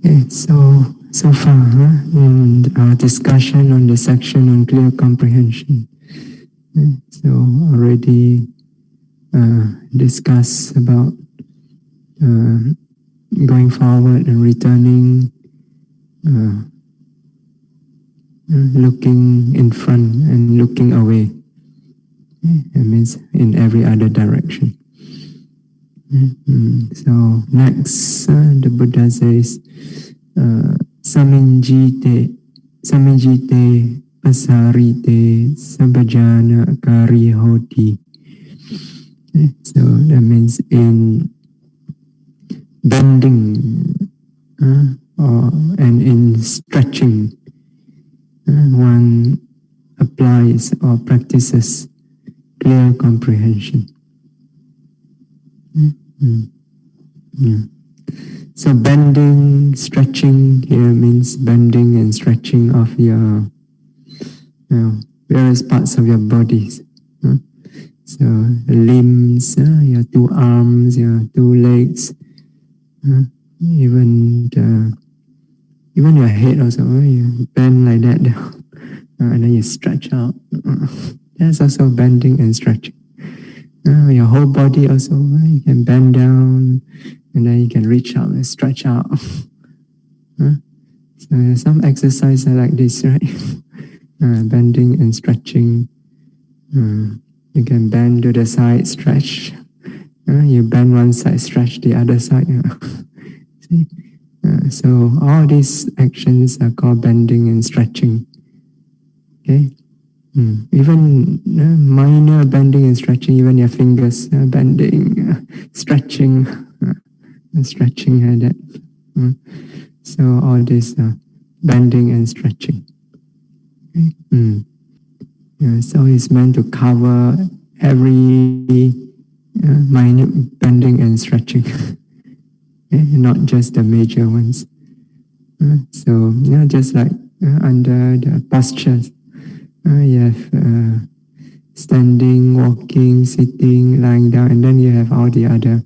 Okay, so far in our discussion on the section on clear comprehension, so already discussed about going forward and returning, looking in front and looking away. That means in every other direction. So next, the Buddha says, saminjite pasarite sabajana kari hoti. So that means in bending and in stretching, one applies or practices clear comprehension. So bending, stretching here means bending and stretching of your various parts of your bodies. So limbs, your two arms, your two legs, even your head also. You bend like that, and then you stretch out. That's also bending and stretching. Your whole body also, you can bend down and then you can reach out and stretch out. So some exercises are like this, right? Bending and stretching. You can bend to the side, stretch. You bend one side, stretch the other side. See? So all these actions are called bending and stretching. Okay. Even minor bending and stretching, even your fingers bending, stretching, stretching like that. So all this bending and stretching. Okay? So it's meant to cover every minute bending and stretching, okay? Not just the major ones. So just like under the postures. You have standing, walking, sitting, lying down, and then you have all the other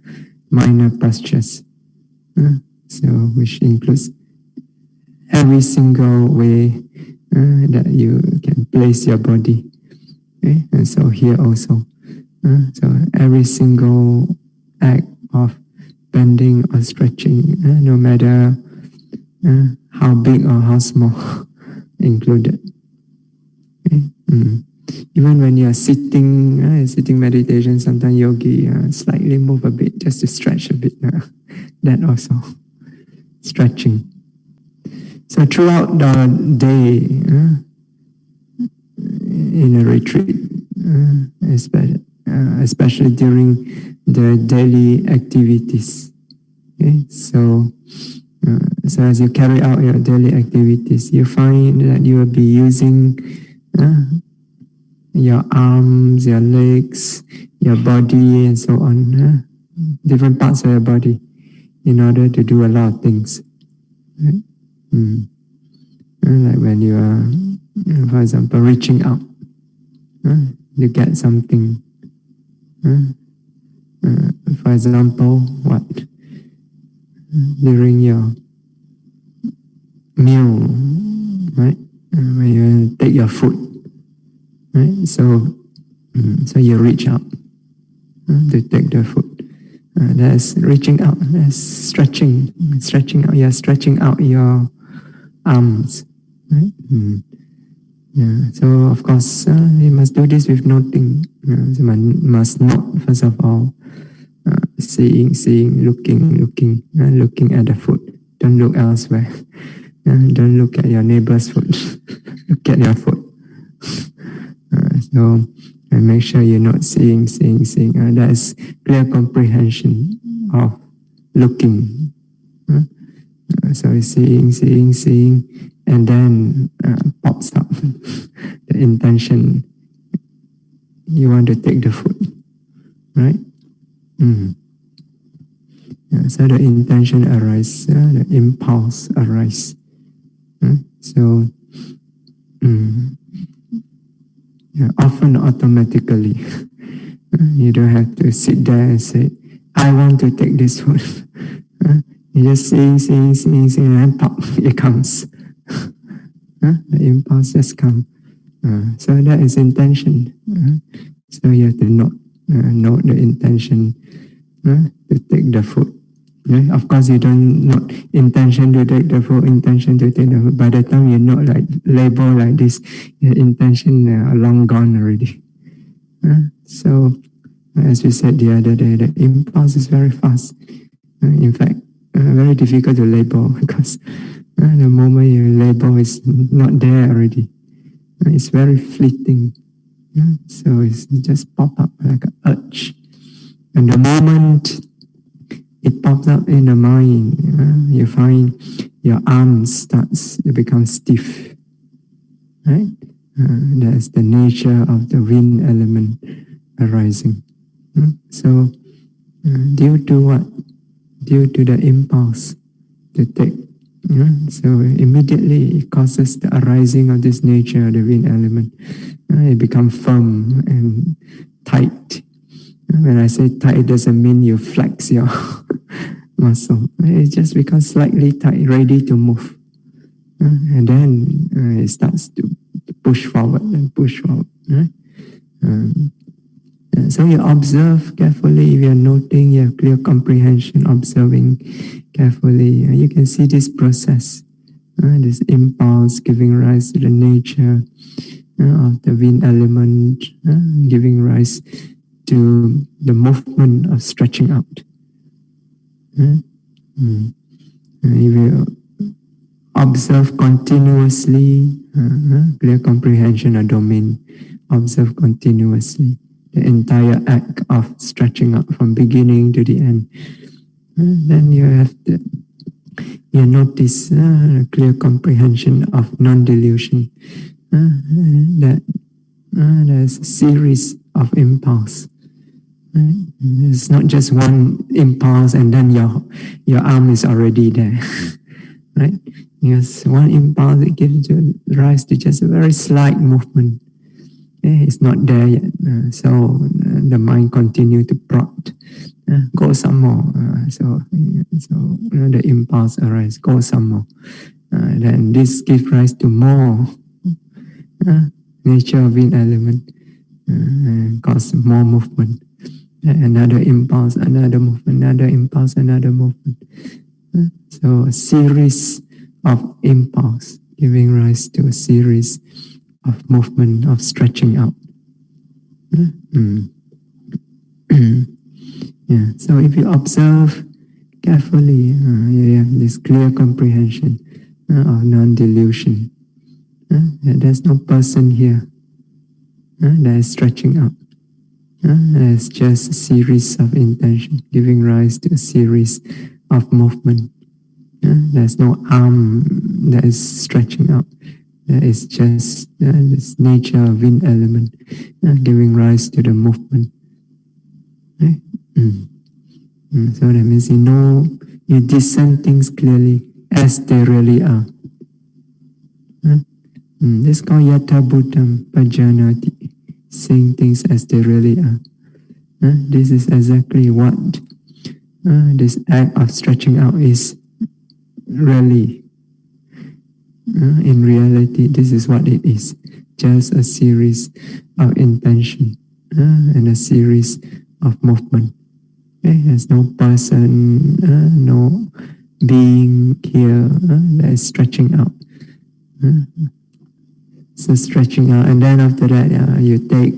minor postures. So which includes every single way that you can place your body. Okay? And so here also. So every single act of bending or stretching, no matter how big or how small, included. Okay? Even when you are sitting, sitting meditation, sometimes yogi slightly move a bit just to stretch a bit. That also stretching. So throughout the day, in a retreat, especially during the daily activities. Okay? So as you carry out your daily activities, you find that you will be using your arms, your legs, your body, and so on, different parts of your body, in order to do a lot of things. Right? Like when you are, for example, reaching out to get something. For example, what? During your meal, right? When you take your food, right? So you reach out to take the food. That's reaching out. That's stretching out. You're stretching out your arms, right? Yeah. So of course, you must do this with noting. You must note first of all, seeing, looking at the food. Don't look elsewhere. Don't look at your neighbor's food. Look at your food. So and make sure you're not seeing. That's clear comprehension of looking. So seeing, and then pops up the intention. You want to take the food, right? So the intention arises, the impulse arises. So often automatically, you don't have to sit there and say, I want to take this food. You just seeing, and pop, it comes. The impulse just comes. So that is intention. So you have to note the intention to take the food. Of course, you don't note intention to take the food, intention to take the food. By the time you note like label like this, your intention long gone already. So, as we said the other day, the impulse is very fast. In fact, very difficult to label because the moment you label is not there already. It's very fleeting. So it just pop up like an urge. And the moment it pops up in the mind, you find your arms starts to become stiff. Right? That's the nature of the wind element arising. So due to what? Due to the impulse to take. So immediately it causes the arising of this nature, the wind element. It becomes firm and tight. When I say tight, it doesn't mean you flex your muscle. It just becomes slightly tight, ready to move. And then it starts to push forward and push forward. So you observe carefully. If you're noting, you have clear comprehension, observing carefully. You can see this process, this impulse giving rise to the nature of the wind element, giving rise to the movement of stretching out. If you observe continuously, clear comprehension or domain, observe continuously the entire act of stretching out from beginning to the end. Then you have you notice clear comprehension of non-delusion. That there's a series of impulse. It's not just one impulse and then your arm is already there. Right? Because one impulse, it gives rise to just a very slight movement. It's not there yet. So the mind continue to prod. Go some more. So the impulse arises. Go some more. Then this gives rise to more nature of wind element. Cause more movement. Another impulse, another movement, another impulse, another movement. So a series of impulse giving rise to a series of movement, of stretching out. So if you observe carefully, you have this clear comprehension of non-delusion. There's no person here that is stretching out. It's just a series of intention giving rise to a series of movement. There's no arm that is stretching out. It's just this nature of wind element giving rise to the movement. Right? So that means you discern things clearly as they really are. This is called yatha bhutam pajanati, seeing things as they really are. This is exactly what this act of stretching out is really. In reality, this is what it is. Just a series of intention and a series of movement. There's no person, no being here that is stretching out. So stretching out, and then after that, you take,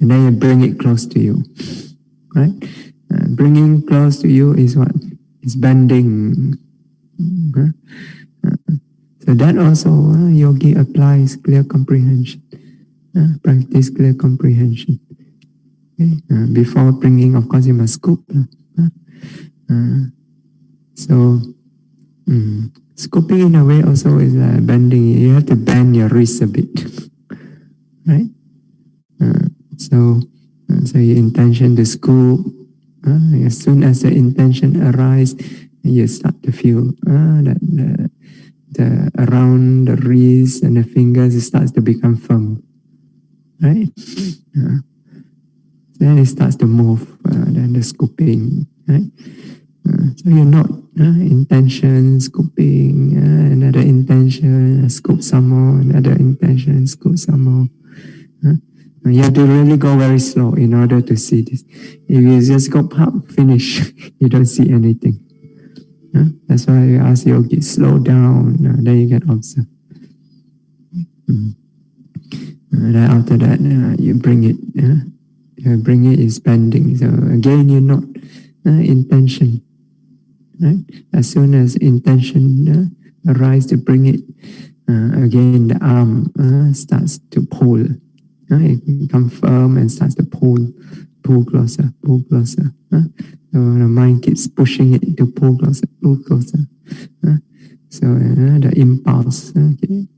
and then you bring it close to you. Right? Bringing close to you is what? It's bending. So that also yogi applies clear comprehension. Practice clear comprehension. Before bringing, of course, you must scoop. So scooping in a way also is bending. You have to bend your wrist a bit, right? So your intention to scoop. As soon as the intention arises, you start to feel that the around the wrist and the fingers, it starts to become firm, right? Then it starts to move. Then the scooping, right? So you're not intention, scooping, another intention, scoop some more, another intention, scoop some more. You have to really go very slow in order to see this. If you just go pop, finish, you don't see anything. That's why you ask yogi, slow down, then you can observe. Then after that, you bring it. Bring it is bending. So again, you're not intention. Right? As soon as intention arise to bring it, again the arm starts to pull. It becomes firm and starts to pull closer, pull closer. So the mind keeps pushing it to pull closer, pull closer. So the impulse. Okay.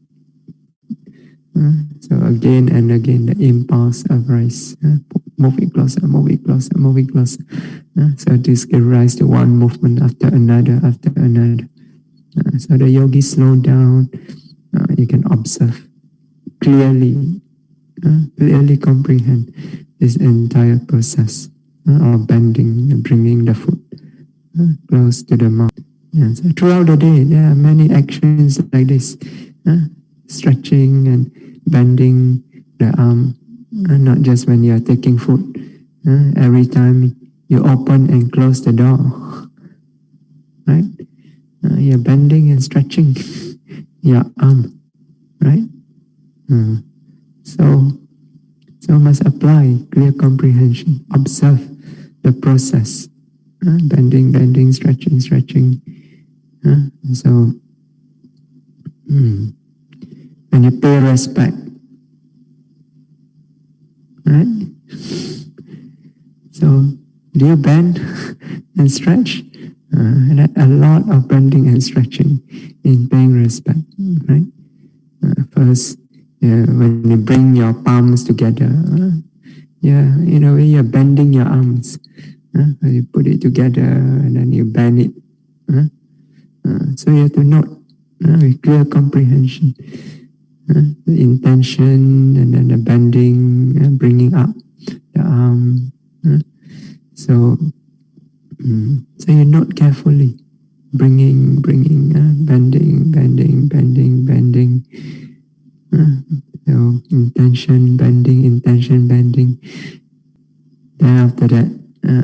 So again and again the impulse arises. Move it closer, move it closer, move it closer. So this gives rise to one movement after another, after another. So the yogi slow down. You can observe clearly, clearly comprehend this entire process of bending and bringing the foot close to the mouth. And so throughout the day, there are many actions like this, stretching and bending the arm, not just when you are taking food. Every time you open and close the door, right? You're bending and stretching your arm, right? So must apply clear comprehension. Observe the process, bending, bending, stretching, stretching. So when you pay respect, right? So do you bend and stretch? A lot of bending and stretching in paying respect, right? First, when you bring your palms together, in a way you're bending your arms. You put it together and then you bend it. So you have to note with clear comprehension the intention and then the bending and bringing up the arm. So you note carefully, bringing, bending, bending, bending, bending. So intention, bending, intention, bending. Then after that,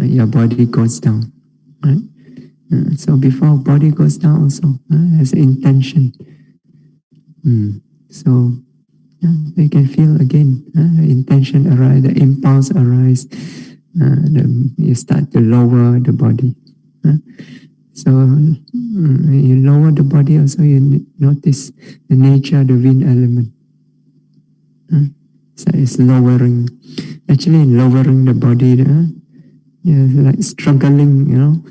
your body goes down. Right? So before body goes down also, has intention. So you can feel again, the intention arise, the impulse arise, you start to lower the body. So you lower the body also, you notice the nature of the wind element. So it's lowering. Actually, lowering the body, it's like struggling,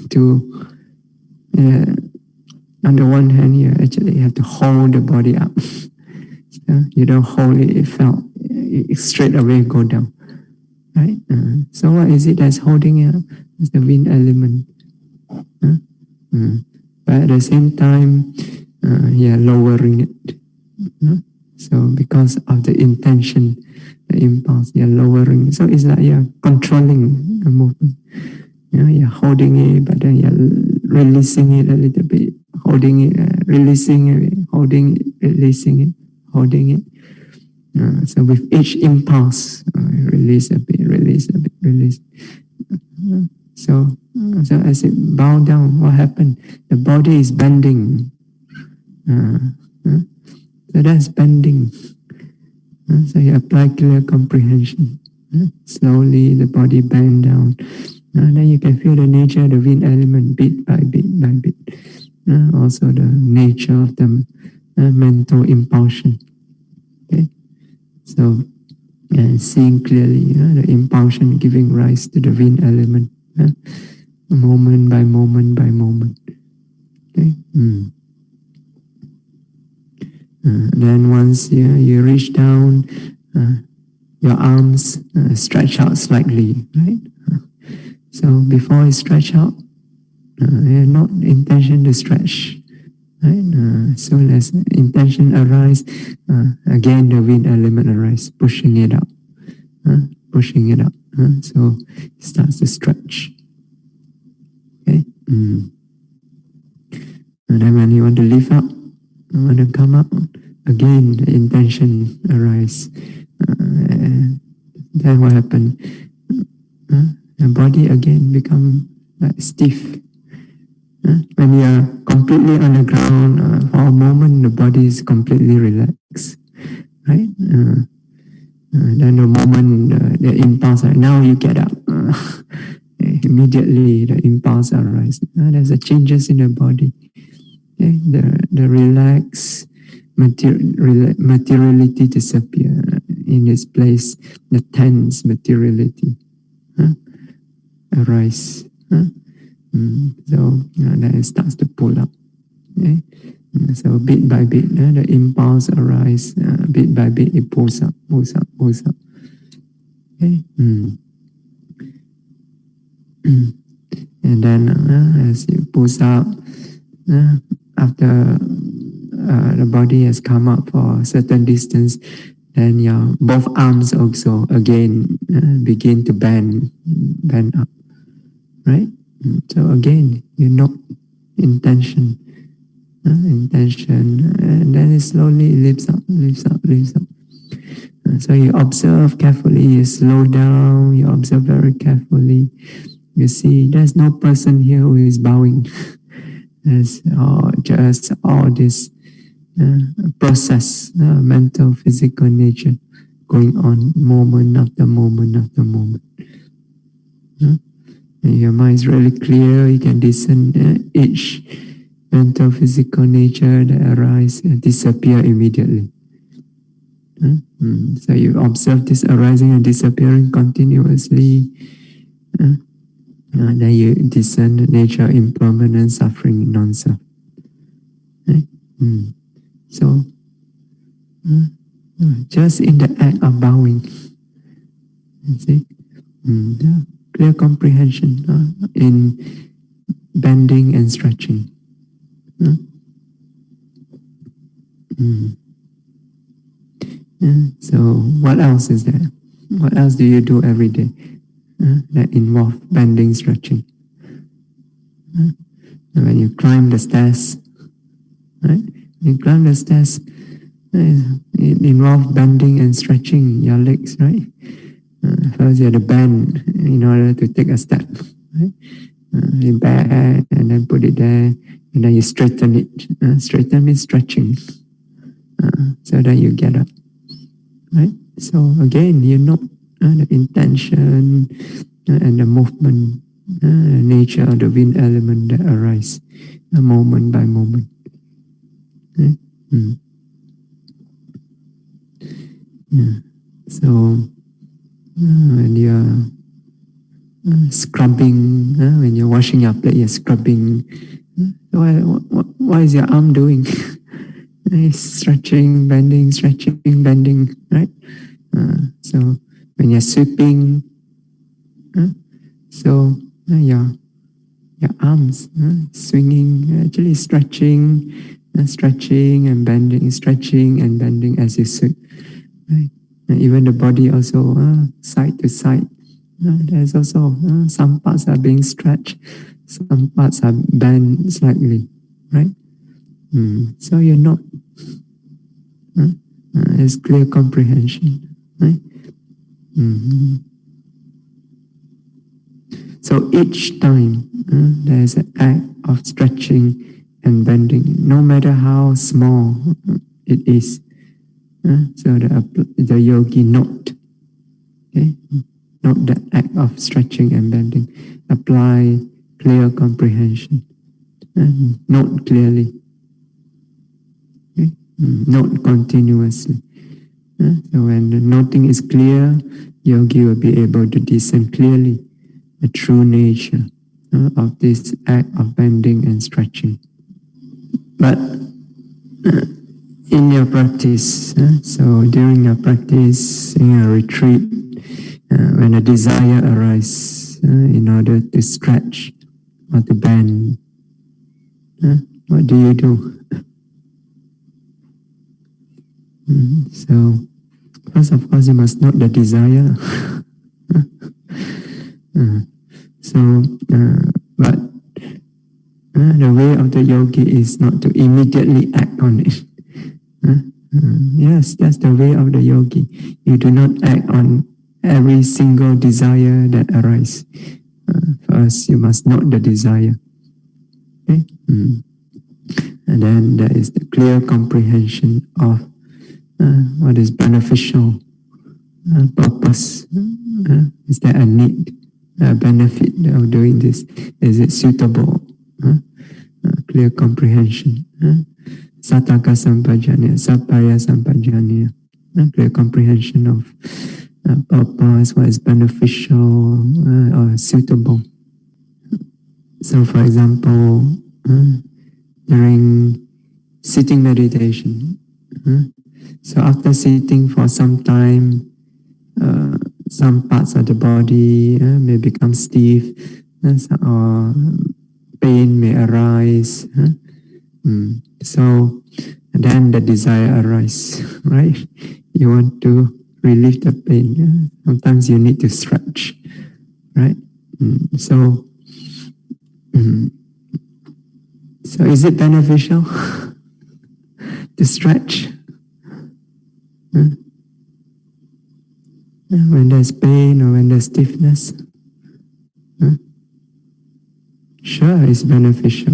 to. On the one hand, you actually have to hold the body up. So you don't hold it; it fell. It straight away go down. Right? So what is it that's holding it up? It's the wind element. But at the same time, lowering it. So because of the intention, the impulse, you're lowering. So it's like you're controlling the movement. You're holding it, but then you're releasing it a little bit. Holding it, releasing it, holding it, releasing it, holding it. So with each impulse, release a bit, release a bit, release. So as it bow down, what happened? The body is bending. So that's bending. So you apply clear comprehension. Slowly the body bend down. Then you can feel the nature of the wind element bit by bit by bit. Also the nature of the mental impulsion. Okay? So seeing clearly the impulsion giving rise to the wind element, moment by moment by moment. Okay? Then once you reach down, your arms stretch out slightly, right? So before you stretch out, not intention to stretch. Right? Soon as intention arise, again the wind element arise, pushing it up, pushing it up. So it starts to stretch. Okay, Mm. And then when you want to lift up, you want to come up, again the intention arise. Then what happened? The body again become like stiff. When you are completely on the ground, for a moment the body is completely relaxed, right? Then the moment the impulse, now you get up, immediately the impulse arises. There's a changes in the body. Okay? The relaxed materiality disappear. In its place, the tense materiality arise. So then it starts to pull up. Okay? So bit by bit, the impulse arise. Bit by bit, it pulls up, pulls up, pulls up. Okay? And then as it pulls up, after the body has come up for a certain distance, then your both arms also again begin to bend up, right? So again, you note intention, and then it slowly lifts up, lifts up, lifts up. So you observe carefully, you slow down, you observe very carefully. You see, there's no person here who is bowing. There's just all this process, mental, physical nature going on moment after moment after moment. And your mind is really clear, you can discern each mental, physical nature that arise and disappear immediately. So you observe this arising and disappearing continuously. Then you discern the nature of impermanent suffering, non-self. So, just in the act of bowing, you see, clear comprehension in bending and stretching. So, what else is there? What else do you do every day that involve bending, stretching? When you climb the stairs, right? You climb the stairs, it involves bending and stretching your legs, right? First you have to bend in order to take a step, right? You bend and then put it there, and then you straighten it. Straighten means stretching, so that you get up, right? So again, you know the intention and the movement, nature of the wind element that arise moment by moment. So when you're scrubbing, when you're washing your plate, you're scrubbing. What is your arm doing? It's stretching, bending, stretching, bending, right? So when you're sweeping, so your arms swinging, actually stretching and bending, stretching and bending as you sweep. Right? And even the body also side to side. There's also some parts are being stretched, some parts are bent slightly, right? So you're not. It's clear comprehension, right? So each time there's an act of stretching and bending, no matter how small it is. So the yogi note, okay? Note the act of stretching and bending. Apply clear comprehension. Note clearly. Okay? Note continuously. So when the noting is clear, yogi will be able to discern clearly the true nature of this act of bending and stretching. But in your practice, so during your practice, in your retreat, when a desire arises in order to stretch or to bend, what do you do? So, first of course, you must note the desire. But of the yogi is not to immediately act on it. Yes, that's the way of the yogi. You do not act on every single desire that arises. First, you must note the desire. Okay? And then there is the clear comprehension of what is beneficial purpose. Is there a need, a benefit of doing this? Is it suitable? Clear comprehension. Sataka sampajanya, sapaya sampajanya. Clear comprehension of purpose, what is beneficial or suitable. So, for example, during sitting meditation, so after sitting for some time, some parts of the body may become stiff, or pain may arise. So then the desire arises, right? You want to relieve the pain. Sometimes you need to stretch, right? So is it beneficial to stretch? When there's pain or when there's stiffness? Sure, it's beneficial,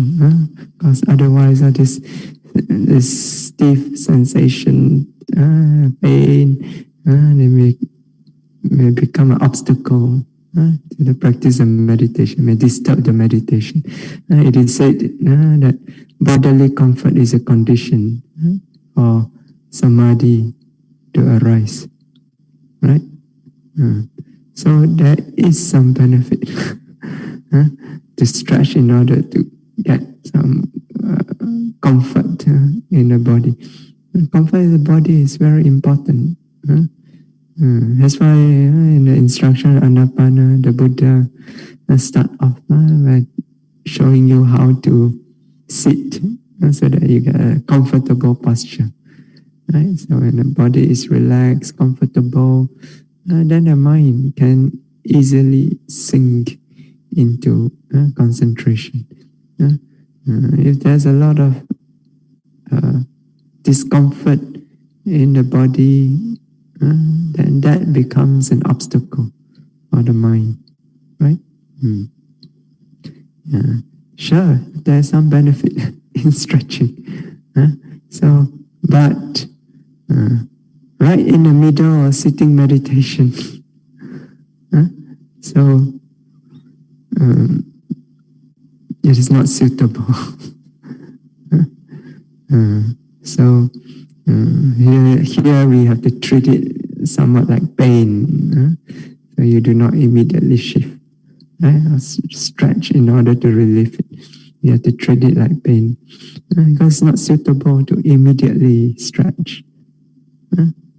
because otherwise this stiff sensation, pain, they may become an obstacle to the practice of meditation, may disturb the meditation. It is said that bodily comfort is a condition for samadhi to arise, right? So there is some benefit to stretch in order to get some comfort in the body. Comfort in the body is very important. That's why in the instruction of Anapana, the Buddha start off by showing you how to sit so that you get a comfortable posture. Right? So when the body is relaxed, comfortable, then the mind can easily sink into concentration. If there's a lot of discomfort in the body, then that becomes an obstacle for the mind, right? Sure, there's some benefit in stretching. But right in the middle of sitting meditation, it is not suitable. Here we have to treat it somewhat like pain. So you do not immediately shift, or stretch in order to relieve it. You have to treat it like pain, because it's not suitable to immediately stretch.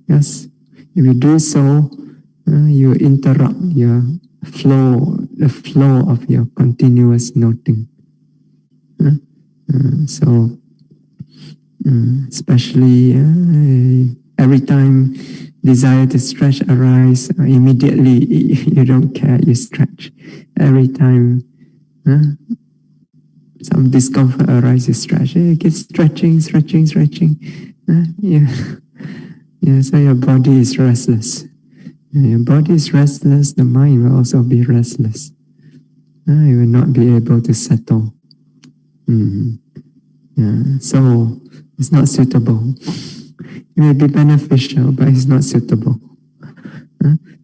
Yes, if you do so, you interrupt the flow of your continuous noting. Especially every time desire to stretch arises, immediately you don't care, you stretch. Every time some discomfort arises, you stretch. You keep stretching. So your body is restless. Your body is restless, the mind will also be restless. You will not be able to settle. So it's not suitable. It may be beneficial, but it's not suitable.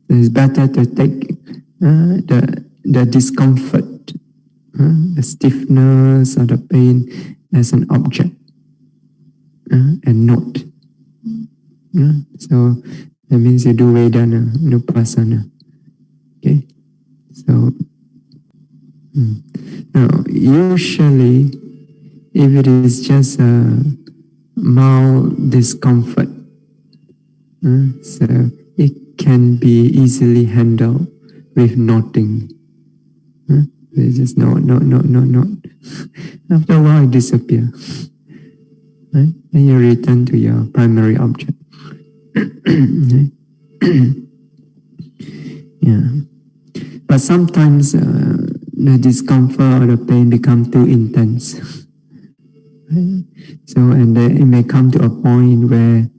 It's better to take the discomfort, the stiffness or the pain as an object and note. So that means you do Vedana, Nupassana. Okay? So, now, usually, if it is just a mild discomfort, so it can be easily handled with noting. You just note. After a while, it disappears. Right? Then you return to your primary object. But sometimes the discomfort or the pain become too intense. So, and then it may come to a point where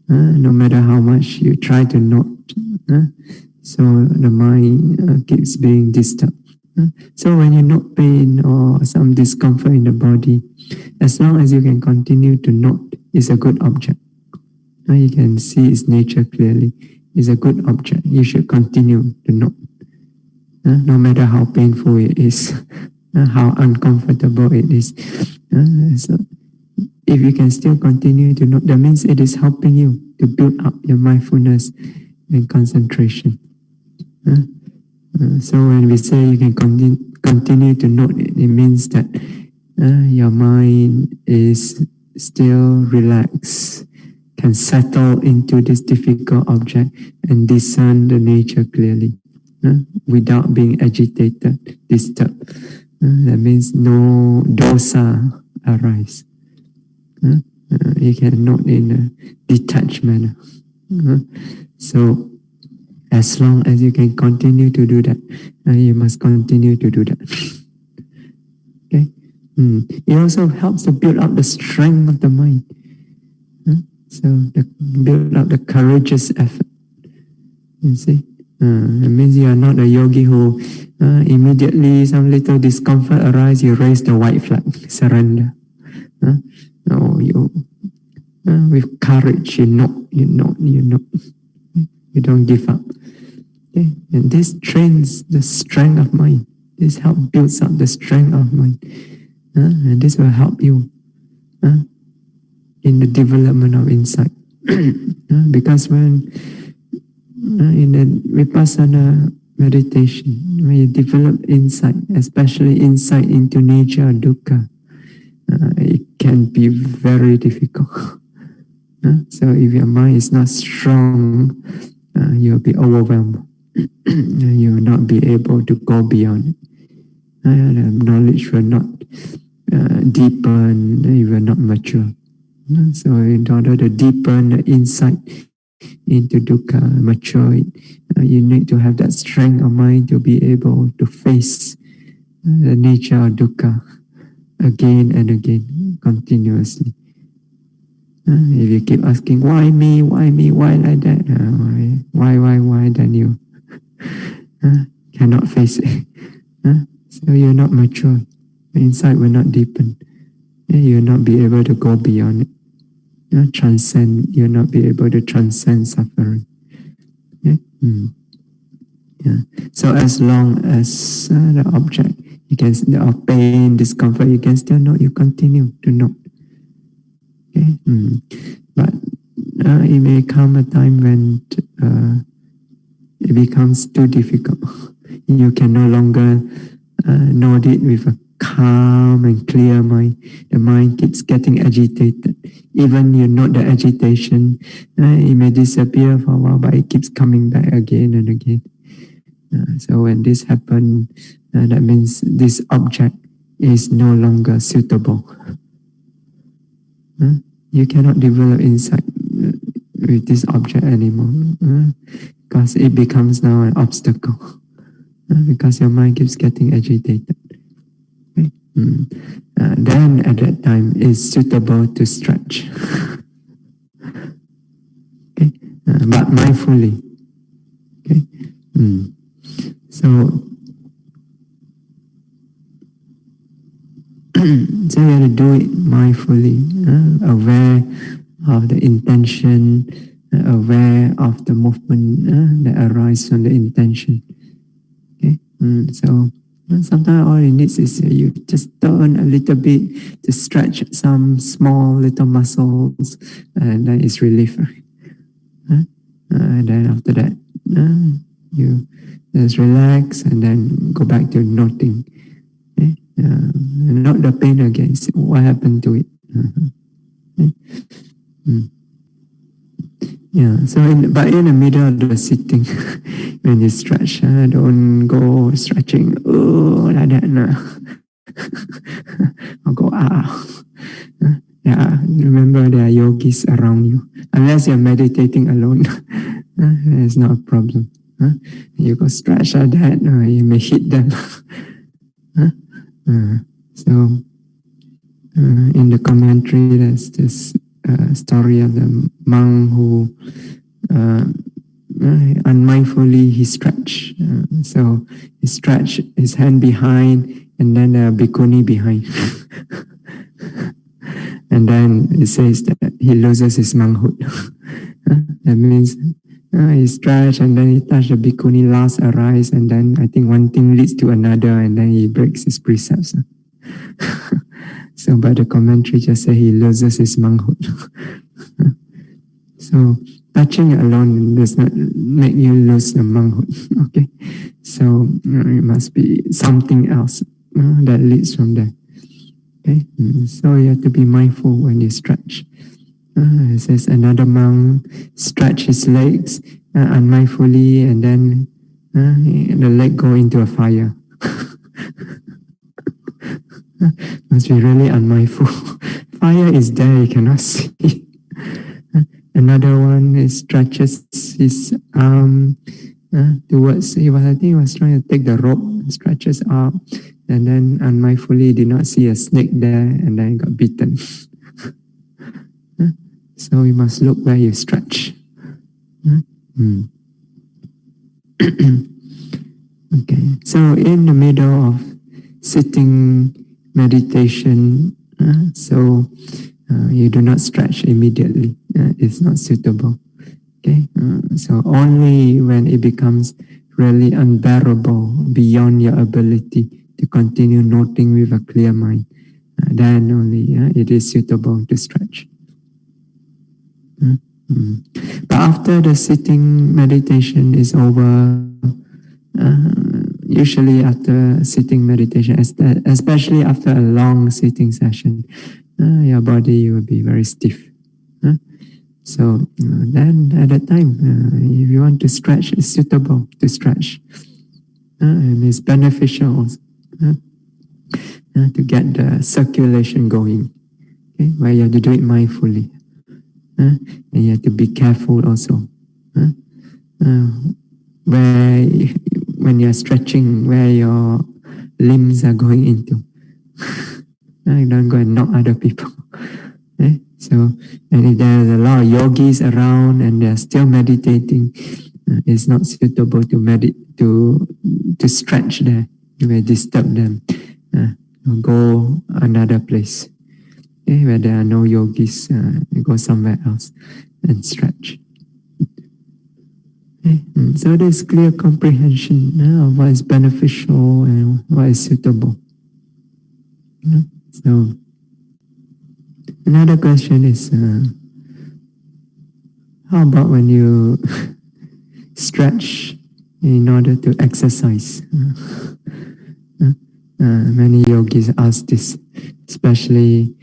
no matter how much you try to not, so the mind keeps being disturbed. So when you note pain or some discomfort in the body, as long as you can continue to note, it's a good object. You can see its nature clearly. It's a good object. You should continue to note. No matter how painful it is, how uncomfortable it is. So if you can still continue to note, that means it is helping you to build up your mindfulness and concentration. So when we say you can continue to note, it means that your mind is still relaxed, can settle into this difficult object and discern the nature clearly without being agitated, disturbed. That means no dosa arise. You can note in a detached manner. So as long as you can continue to do that, you must continue to do that. Okay. It also helps to build up the strength of the mind. So build up the courageous effort. You see, it means you are not a yogi who immediately some little discomfort arises, you raise the white flag, surrender. No, you with courage, you note. You don't give up. Okay? And this trains the strength of mind. This helps builds up the strength of mind. And this will help you in the development of insight. Because when in the Vipassana meditation, when you develop insight, especially insight into nature or dukkha, it can be very difficult. So if your mind is not strong, you'll be overwhelmed. You will not be able to go beyond it. The knowledge will not deepen, it will not mature. So in order to deepen the insight into dukkha, mature it, you need to have that strength of mind to be able to face the nature of dukkha again and again, continuously. If you keep asking, why me, why like that? Why, then you cannot face it. So you're not mature. The insight will not deepen. You will not be able to go beyond it. Transcend. You will not be able to transcend suffering. So as long as the object, you can of pain, discomfort, you can still note. You continue to note. Okay? But it may come a time when it becomes too difficult. You can no longer note it with a calm and clear mind. The mind keeps getting agitated. Even you note the agitation, it may disappear for a while, but it keeps coming back again and again. So when this happens, that means this object is no longer suitable. You cannot develop insight with this object anymore, because it becomes now an obstacle, because your mind keeps getting agitated. Okay? Then at that time it's suitable to stretch. Okay? But mindfully. Okay? So so you have to do it mindfully, aware of the intention, aware of the movement that arises from the intention. Okay, so sometimes all it needs is you just turn a little bit to stretch some small little muscles, and then it's relief. And then after that, you just relax and then go back to noting. Okay? Not the pain again. See what happened to it. Yeah. So, but in the middle of the sitting, when you stretch, don't go stretching. Oh, like that. No. Or go yeah. Remember, there are yogis around you. Unless you're meditating alone, it's not a problem. You go stretch like that, you may hit them. So In the commentary, there's this story of the monk who unmindfully he stretched. So he stretched his hand behind, and then a bhikkhuni behind. And then it says that he loses his monkhood. That means he stretched, and then he touched the bhikkhuni, last arise, and then I think one thing leads to another, and then he breaks his precepts. So by the commentary just say he loses his monkhood. So touching alone does not make you lose the monkhood. Okay, so it must be something else that leads from there. Okay, so you have to be mindful when you stretch. It says another monk stretch his legs unmindfully, and then the leg go into a fire. Must be really unmindful. Fire is there, you cannot see. Another one is stretches his arm towards, I think he was trying to take the rope, stretches up, and then unmindfully did not see a snake there, and then got bitten. So you must look where you stretch. Okay, so in the middle of sitting meditation, so you do not stretch immediately. It's not suitable. Okay, so only when it becomes really unbearable beyond your ability to continue noting with a clear mind, then only it is suitable to stretch. But after the sitting meditation is over, usually after sitting meditation, especially after a long sitting session, your body will be very stiff. So then at that time, if you want to stretch, it's suitable to stretch. And it's beneficial also, to get the circulation going. Okay? Where you have to do it mindfully. And you have to be careful also. Where, when you're stretching, where your limbs are going into. You don't go and knock other people. So, and if there's a lot of yogis around and they're still meditating, it's not suitable to stretch there. You may disturb them. Go another place. Okay, where there are no yogis, go somewhere else and stretch. Okay. So there's clear comprehension of what is beneficial and what is suitable. So another question is, how about when you stretch in order to exercise? Many yogis ask this, especially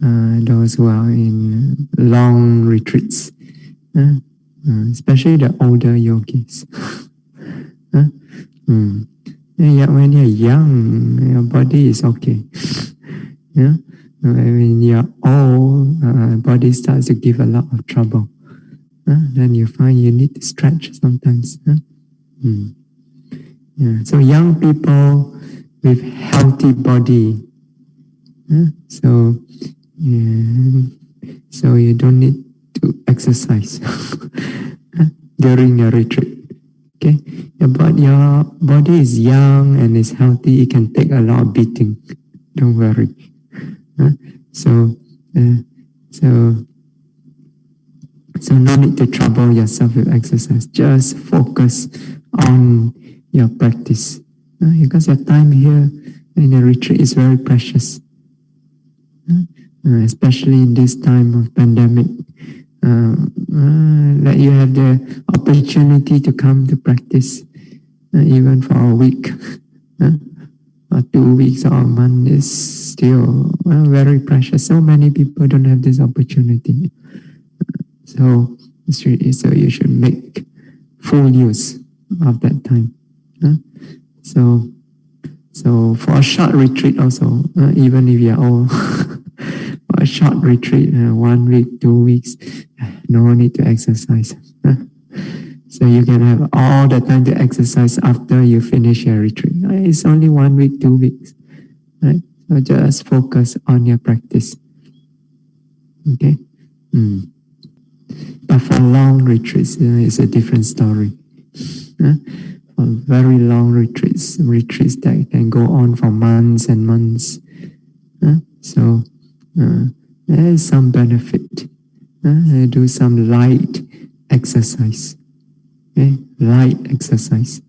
those who are in long retreats, especially the older yogis. Yeah, when you're young, your body is okay. Yeah? When you're old, body starts to give a lot of trouble. Then you find you need to stretch sometimes. Yeah. So young people with healthy body, so you don't need to exercise during your retreat. Okay, your body is young and is healthy. It can take a lot of beating. Don't worry. So no need to trouble yourself with exercise. Just focus on your practice, because your time here in a retreat is very precious, especially in this time of pandemic. That you have the opportunity to come to practice, even for a week, or 2 weeks or a month is still very precious. So many people don't have this opportunity. So you should make full use of that time. So for a short retreat also, even if you're old, for a short retreat, 1 week, 2 weeks, no need to exercise. So you can have all the time to exercise after you finish your retreat. It's only 1 week, 2 weeks. Right? So just focus on your practice. Okay. But for long retreats, it's a different story. For very long retreats that can go on for months and months. So there is some benefit. Do some light exercise. Okay? Light exercise.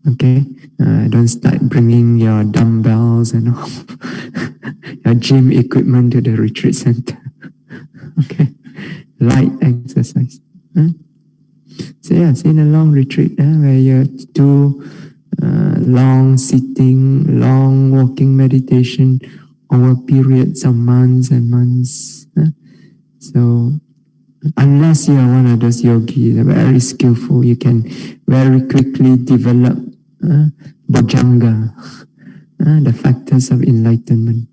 Okay? Don't start bringing your dumbbells and all your gym equipment to the retreat center. Okay? Light exercise. So yes, in a long retreat where you do long sitting, long walking meditation over periods of months and months. So unless you are one of those yogis, very skillful, you can very quickly develop bojjhanga, the factors of enlightenment.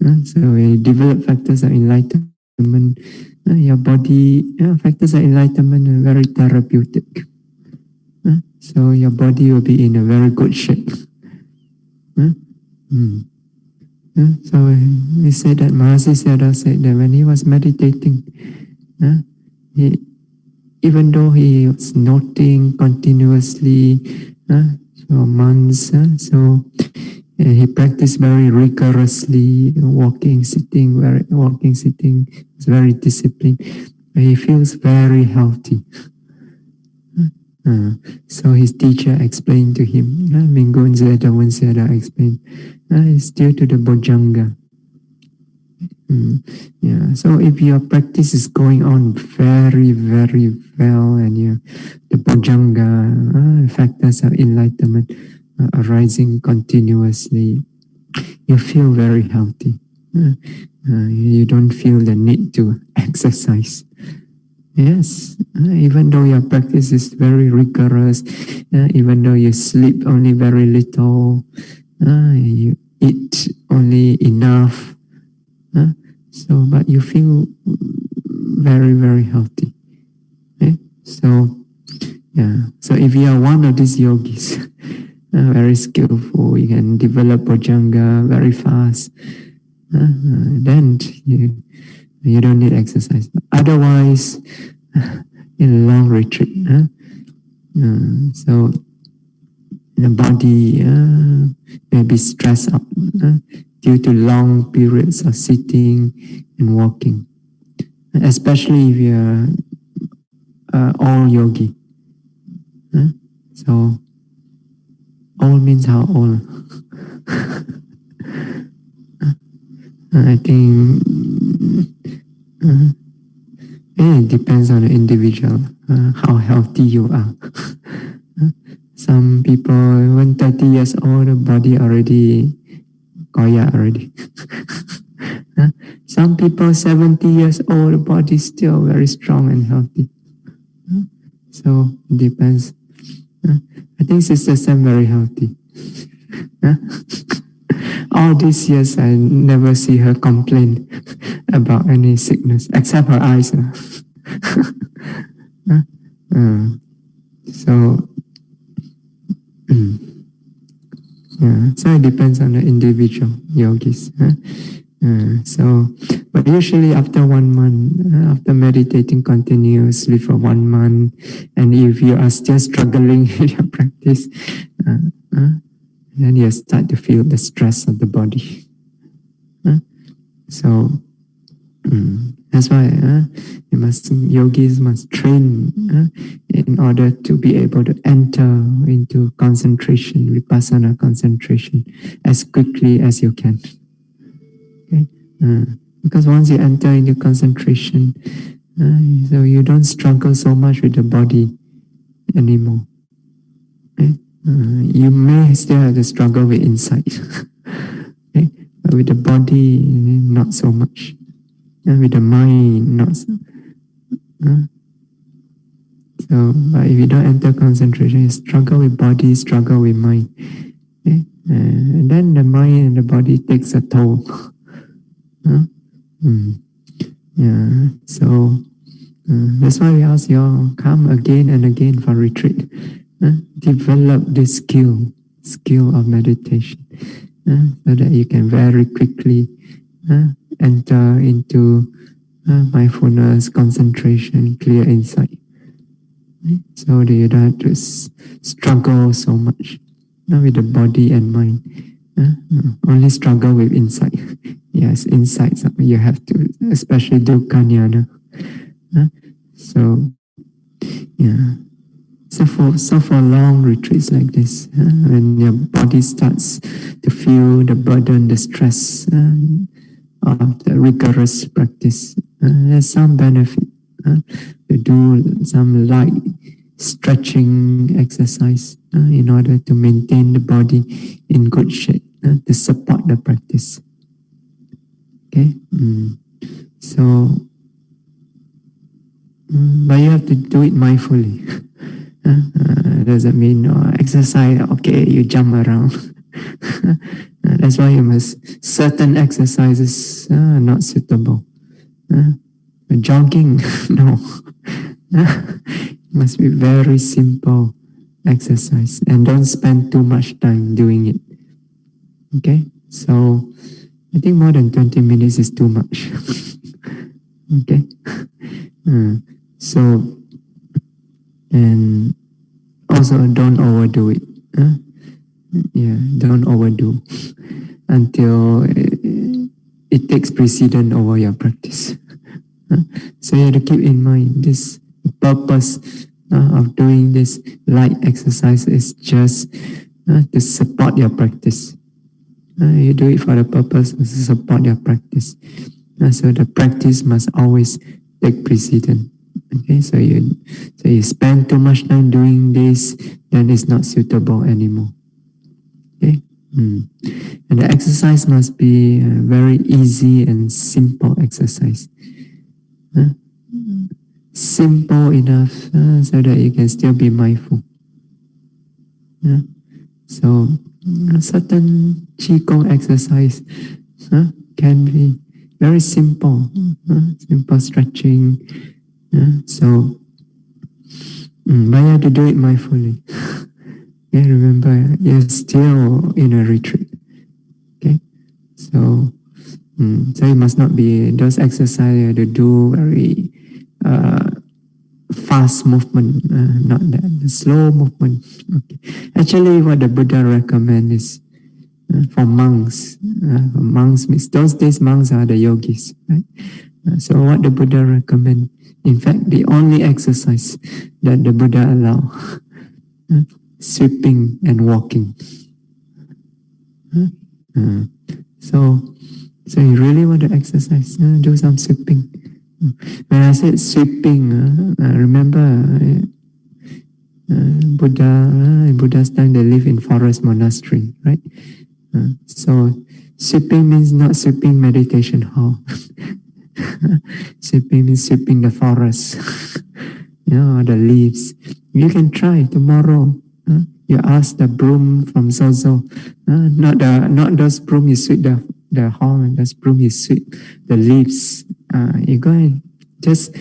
So when you develop factors of enlightenment, your body, factors of enlightenment are very therapeutic. So your body will be in a very good shape. So he said that Mahasi Sayadaw said that when he was meditating, even though he was noting continuously for months, so he practiced very rigorously, walking, sitting, it's very disciplined. He feels very healthy. So his teacher explained to him, Mingun Sayadaw explained, it's due to the bojjhanga. So if your practice is going on very, very well, and the bojjhanga, factors of enlightenment arising continuously, you feel very healthy. You don't feel the need to exercise. Yes, even though your practice is very rigorous, even though you sleep only very little, you eat only enough, but you feel very, very healthy. Okay? So if you are one of these yogis, very skillful, you can develop bojjhanga very fast, then you don't need exercise. Otherwise, in a long retreat, so the body may be stressed up due to long periods of sitting and walking, especially if you're all yogi. So all means how old? I think it depends on the individual, how healthy you are. Some people, when 30 years old, the body already koya already. Some people 70 years old, the body still very strong and healthy. So it depends. I think Sister Sam very healthy. All these years, I never see her complain about any sickness, except her eyes. So it depends on the individual yogis. But usually after 1 month, after meditating continuously for 1 month, and if you are still struggling with your practice, then you start to feel the stress of the body. So that's why yogis must train in order to be able to enter into concentration, vipassana concentration, as quickly as you can. Okay? Because once you enter into concentration, so you don't struggle so much with the body anymore. Okay? You may still have to struggle with insight, okay? But with the body, not so much. And with the mind, not so. But if you don't enter concentration, you struggle with body, struggle with mind. Okay? And then the mind and the body takes a toll. So that's why we ask you all, come again and again for retreat. Develop this skill of meditation. so that you can very quickly enter into mindfulness, concentration, clear insight. So that you don't have to struggle so much with the body and mind. Only struggle with insight. Yes, insights you have to, especially do kanyana. So, yeah. So for long retreats like this, when your body starts to feel the burden, the stress of the rigorous practice, there's some benefit to do some light stretching exercise in order to maintain the body in good shape, to support the practice. Okay, so but you have to do it mindfully. Doesn't mean exercise, okay, you jump around. That's why you must, certain exercises are not suitable. Jogging, no. Must be very simple exercise and don't spend too much time doing it. Okay, so I think more than 20 minutes is too much. Okay, so, and also don't overdo it. Yeah, don't overdo until it takes precedence over your practice. So you have to keep in mind this purpose of doing this light exercise is just to support your practice. You do it for the purpose to support your practice. So the practice must always take precedence. Okay, so you spend too much time doing this, then it's not suitable anymore. Okay, and the exercise must be very easy and simple exercise. Simple enough so that you can still be mindful. So a certain qigong exercise can be very simple, simple stretching. So, but you have to do it mindfully. Yeah, remember, you're still in a retreat. Okay, so so it must not be those exercises you have to do very fast movement, not that, the slow movement. Okay. Actually, what the Buddha recommends is for monks. Monks means those days monks are the yogis, right? So what the Buddha recommends, in fact, the only exercise that the Buddha allow, sweeping and walking. So you really want to exercise, do some sweeping. When I said sweeping, remember in Buddha's time they live in forest monastery, right? So sweeping means not sweeping meditation hall. Sweeping means sweeping the forest, the leaves. You can try tomorrow. You ask the broom from Zozo, not those broom you sweep the hall, and those broom you sweep the leaves. You go and just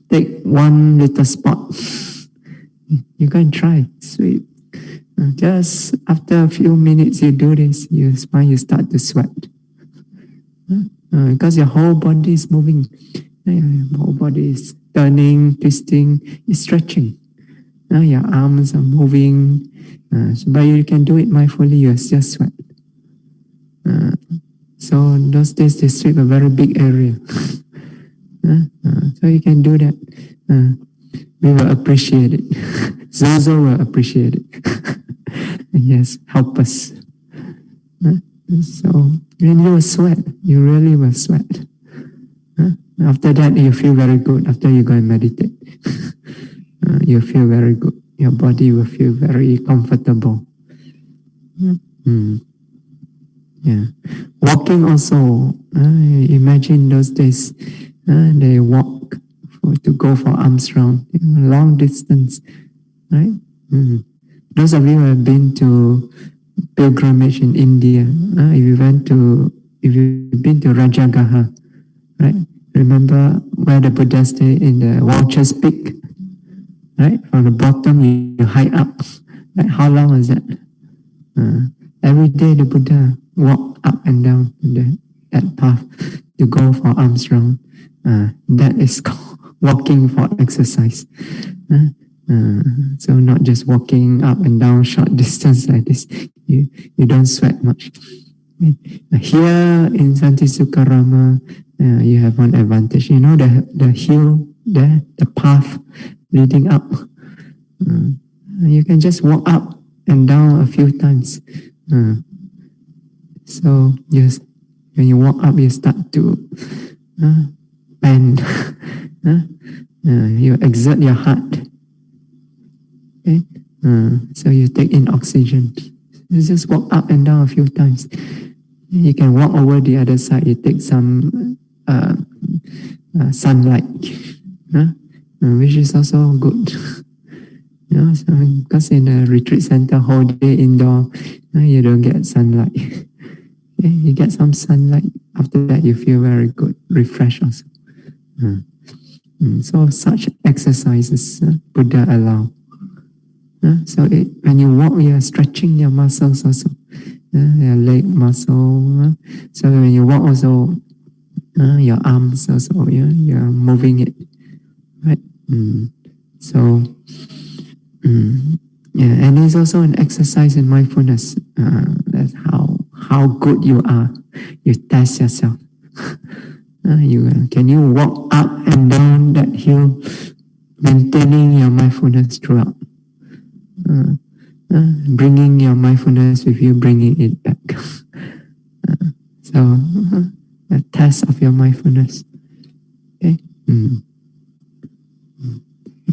take one little spot. You go and try sweep. Just after a few minutes you do this, you find you start to sweat. Because your whole body is moving. Your whole body is turning, twisting, it's stretching. Your arms are moving. But you can do it mindfully, you just sweat. So in those days they sweep a very big area. So you can do that. We will appreciate it. Zozo will appreciate it. Yes, help us. So when you will sweat, you really will sweat. After that, you feel very good. After you go and meditate, you feel very good. Your body will feel very comfortable. Yeah. Walking also. Imagine those days, they walk to go for alms round, long distance, right? Those of you who have been to pilgrimage in India, if you've been to Rajagaha, right? Remember where the Buddha stayed in the Vulture's Peak, right? From the bottom you hike up. Right? How long was that? Every day the Buddha walk up and down that path to go for arms round. That is called walking for exercise. So not just walking up and down short distance like this. You don't sweat much. Here in Santisukkarama, you have one advantage. You know the hill there, the path leading up. You can just walk up and down a few times. So yes, when you walk up, you start to bend. You exert your heart. Okay? So you take in oxygen. You just walk up and down a few times. You can walk over the other side. You take some sunlight, which is also good. So because in a retreat center, whole day indoor, you don't get sunlight. Okay? You get some sunlight. After that, you feel very good, refreshed also. So such exercises Buddha allow. So when you walk, you are stretching your muscles also, your leg muscle. So when you walk also, your arms also, you are moving it, right? So, and it's also an exercise in mindfulness. That's how good you are. You test yourself. Can you walk up and down that hill, maintaining your mindfulness throughout? Bringing your mindfulness with you, bringing it back. So, a test of your mindfulness. Okay.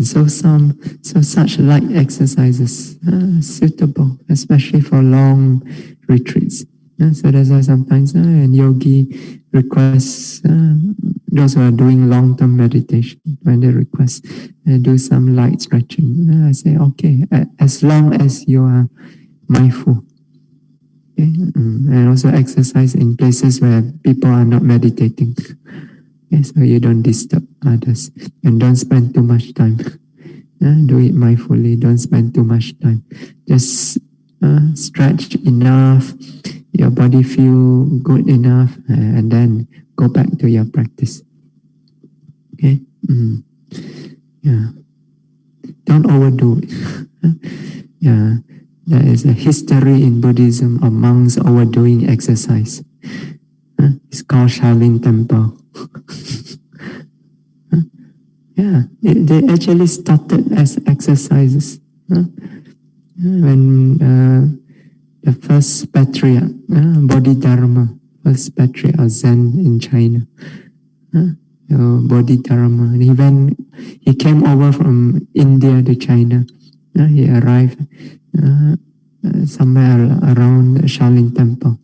So such light exercises suitable, especially for long retreats. So that's why sometimes and yogi requests those who are doing long-term meditation, when they request do some light stretching, I say okay, as long as you are mindful. Okay? And also exercise in places where people are not meditating. Okay? So you don't disturb others and don't spend too much time. Do it mindfully, don't spend too much time. Just stretch enough, your body feel good enough, and then go back to your practice. Okay? Yeah. Don't overdo it. Yeah. There is a history in Buddhism of monks overdoing exercise. It's called Shaolin Temple. Yeah, they actually started as exercises. When the first patriarch, Bodhidharma, first patriarch of Zen in China, Bodhidharma, he came over from India to China. He arrived somewhere around the Shaolin Temple.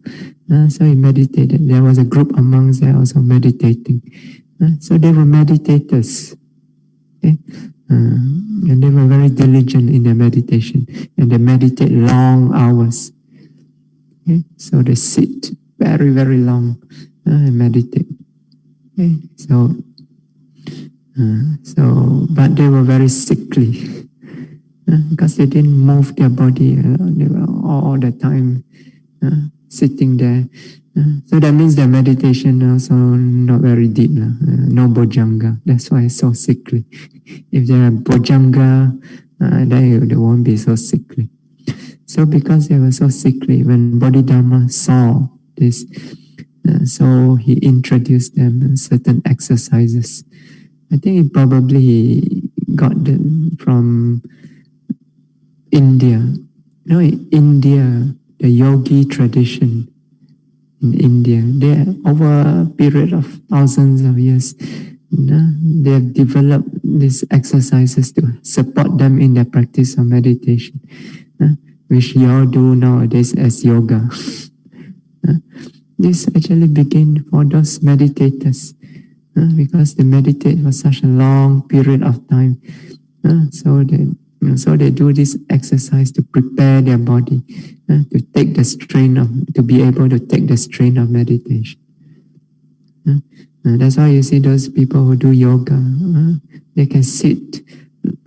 So he meditated. There was a group of monks there also meditating. So they were meditators. Okay? And they were very diligent in their meditation. And they meditate long hours. Okay? So they sit very, very long and meditate. Okay? But they were very sickly. Because they didn't move their body. They were all the time sitting there. So that means their meditation also not very deep. No bojjhanga. That's why it's so sickly. If they are bojjhanga, then they won't be so sickly. So because they were so sickly, when Bodhidharma saw this, so he introduced them certain exercises. I think he probably got them from India. In India, the yogi tradition in India, over a period of thousands of years, they have developed these exercises to support them in their practice of meditation, which you all do nowadays as yoga. This actually began for those meditators, because they meditate for such a long period of time. So they do this exercise to prepare their body to take the strain to be able to take the strain of meditation. That's why you see those people who do yoga, they can sit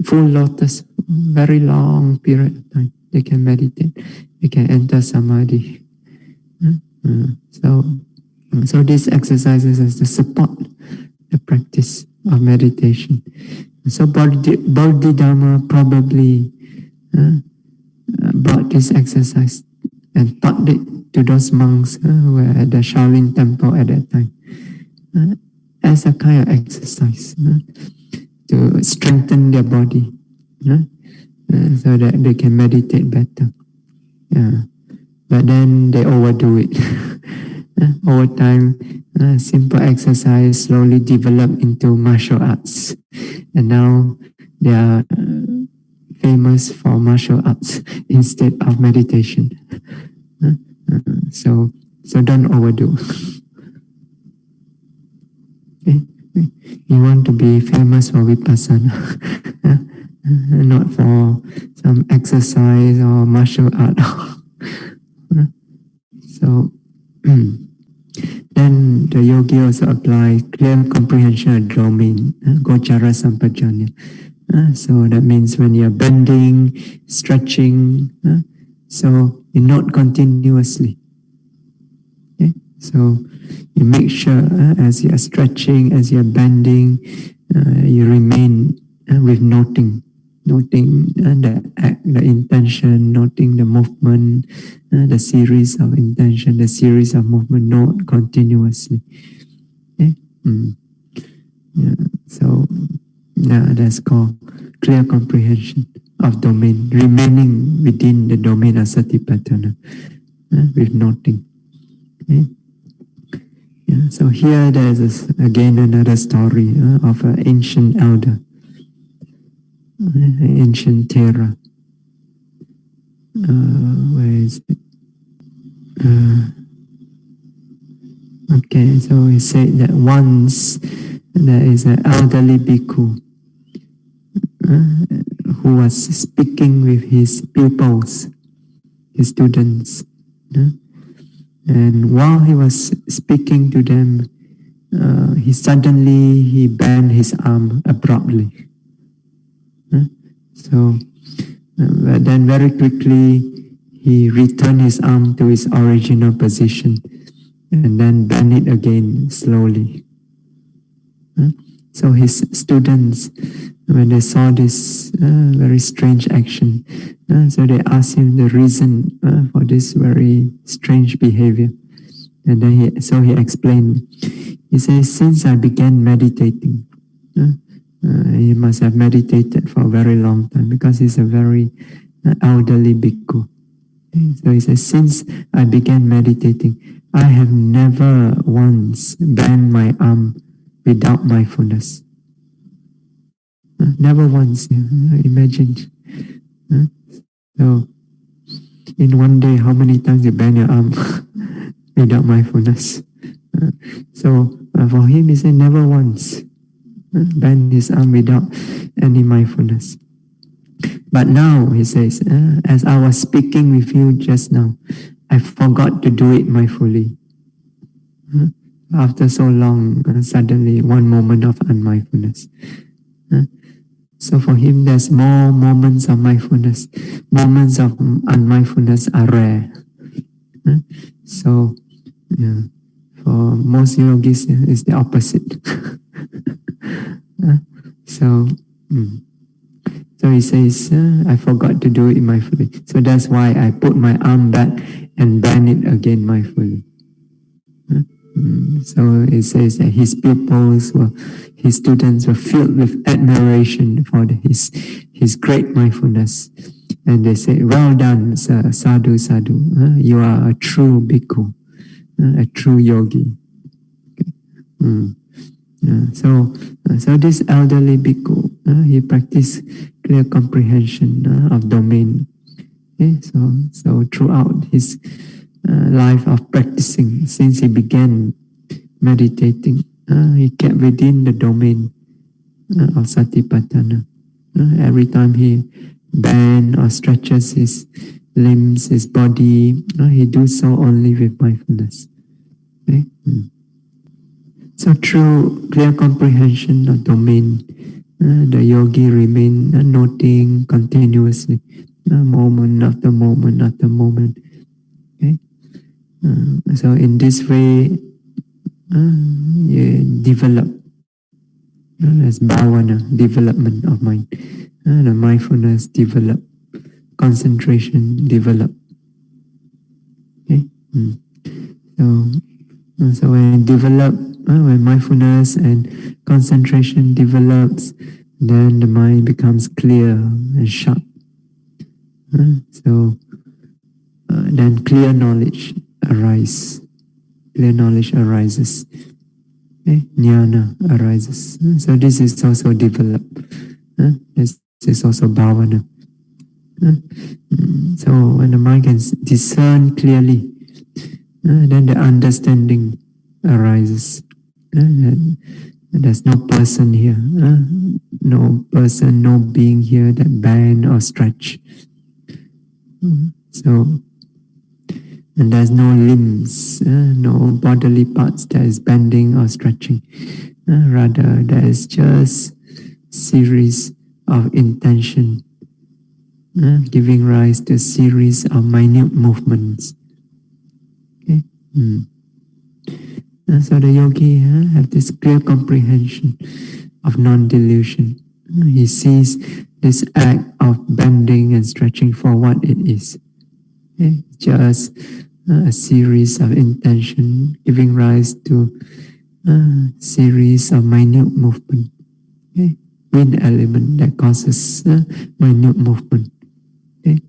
full lotus, very long period of time. They can meditate, they can enter samadhi. So these exercises is to support the practice of meditation. So Bodhidharma probably brought this exercise and taught it to those monks who were at the Shaolin temple at that time as a kind of exercise to strengthen their body so that they can meditate better. But then they overdo it. Over time, simple exercise slowly developed into martial arts. And now they are famous for martial arts instead of meditation. So don't overdo. Okay? You want to be famous for vipassana, not for some exercise or martial art. So then the yogi also apply clear comprehension of domain, gochara sampajanya. So that means when you're bending, stretching, so you note continuously. Okay? So you make sure as you're stretching, as you're bending, you remain with noting the act, the intention, noting the movement, the series of intention, the series of movement, note continuously. Okay? So that's called clear comprehension of domain, remaining within the domain of satipatthana with noting. Okay? So here there is again another story of an ancient elder, ancient Thera. Where is it? Okay, so he said that once there is an elderly bhikkhu who was speaking with his pupils, his students. And while he was speaking to them, he bent his arm abruptly. But then very quickly he returned his arm to its original position and then bent it again slowly. So his students, when they saw this very strange action, so they asked him the reason for this very strange behavior. And then he explained. He says, since I began meditating, he must have meditated for a very long time because he's a very elderly bhikkhu. So he says, since I began meditating, I have never once bent my arm without mindfulness. Never once. Imagine. So, in one day, how many times you bend your arm without mindfulness? So, for him, he said, never once bend his arm without any mindfulness. But now, he says, as I was speaking with you just now, I forgot to do it mindfully. After so long, suddenly one moment of unmindfulness. So for him, there's more moments of mindfulness. Moments of unmindfulness are rare. So for most yogis, it's the opposite. So he says, I forgot to do it mindfully. So that's why I put my arm back and bend it again mindfully. So it says that his students were filled with admiration for his great mindfulness. And they say, well done, sir, sadhu, sadhu. You are a true bhikkhu, a true yogi. Okay. So this elderly bhikkhu, he practiced clear comprehension of domain. Okay? So throughout his life of practicing, since he began meditating, he kept within the domain of satipatthana. Every time he bends or stretches his limbs, his body, he do so only with mindfulness. Okay? So through clear comprehension of domain, the yogi remain noting continuously, moment after moment after moment. Okay? So in this way, you develop as bhavana, development of mind. The mindfulness develop, concentration develop. Okay? So when develop, when mindfulness and concentration develops, then the mind becomes clear and sharp. So then clear knowledge arises. Clear knowledge arises. Okay? Jnana arises. So this is also developed. This is also bhavana. So when the mind can discern clearly, then the understanding arises. There's no person here, no person, no being here that bend or stretch. So, and there's no limbs, no bodily parts that is bending or stretching. Rather, there is just series of intention, giving rise to a series of minute movements. Okay? So the yogi have this clear comprehension of non-delusion. He sees this act of bending and stretching for what it is. Okay? Just a series of intention giving rise to a series of minute movement. Okay? Wind element that causes minute movement. Okay?